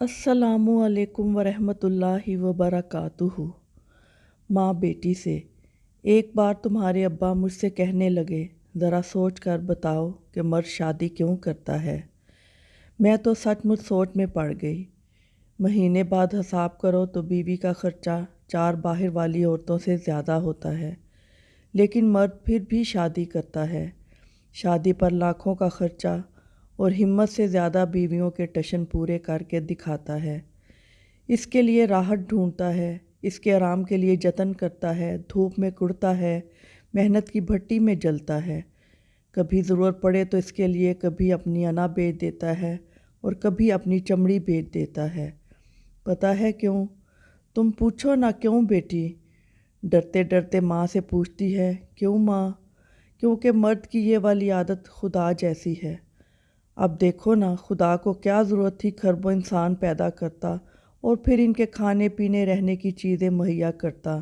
अस्सलामु अलैकुम वरहमतुल्लाहि वबरकातुहू। माँ बेटी से, एक बार तुम्हारे अब्बा मुझसे कहने लगे, ज़रा सोच कर बताओ कि मर्द शादी क्यों करता है। मैं तो सचमुच सोच में पड़ गई। महीने बाद हिसाब करो तो बीवी का ख़र्चा 4 बाहर वाली औरतों से ज़्यादा होता है, लेकिन मर्द फिर भी शादी करता है। शादी पर लाखों का ख़र्चा और हिम्मत से ज़्यादा बीवियों के टशन पूरे करके दिखाता है। इसके लिए राहत ढूंढता है, इसके आराम के लिए जतन करता है, धूप में कुड़ता है, मेहनत की भट्टी में जलता है। कभी ज़रूरत पड़े तो इसके लिए कभी अपनी अना बेच देता है और कभी अपनी चमड़ी बेच देता है। पता है क्यों? तुम पूछो ना क्यों बेटी। डरते डरते माँ से पूछती है, क्यों माँ? क्योंकि मर्द की ये वाली आदत खुदा जैसी है। अब देखो ना, खुदा को क्या ज़रूरत थी खरबों इंसान पैदा करता और फिर इनके खाने पीने रहने की चीज़ें मुहैया करता,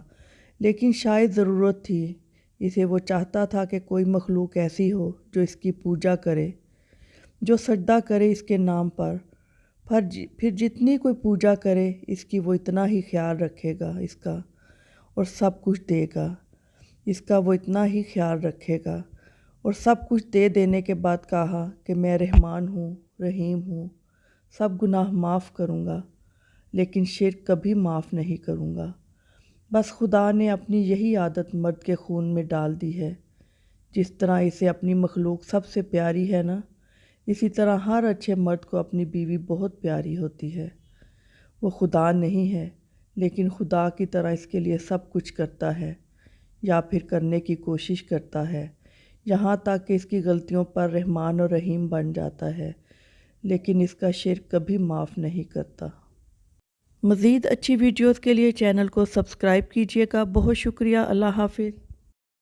लेकिन शायद ज़रूरत थी। इसे वो चाहता था कि कोई मखलूक ऐसी हो जो इसकी पूजा करे, जो सजदा करे इसके नाम पर। फिर जितनी कोई पूजा करे इसकी, वो इतना ही ख्याल रखेगा इसका और सब कुछ देगा। इसका वो इतना ही ख्याल रखेगा और सब कुछ दे देने के बाद कहा कि मैं रहमान हूँ, रहीम हूँ, सब गुनाह माफ़ करूँगा, लेकिन शिर्क कभी माफ़ नहीं करूँगा। बस खुदा ने अपनी यही आदत मर्द के खून में डाल दी है। जिस तरह इसे अपनी मखलूक सबसे प्यारी है ना, इसी तरह हर अच्छे मर्द को अपनी बीवी बहुत प्यारी होती है। वो खुदा नहीं है, लेकिन खुदा की तरह इसके लिए सब कुछ करता है या फिर करने की कोशिश करता है, यहाँ तक कि इसकी गलतियों पर रहमान और रहीम बन जाता है, लेकिन इसका शिर्क कभी माफ़ नहीं करता। मज़ीद अच्छी वीडियोज़ के लिए चैनल को सब्सक्राइब कीजिएगा। बहुत शुक्रिया। अल्लाह हाफ़िज़।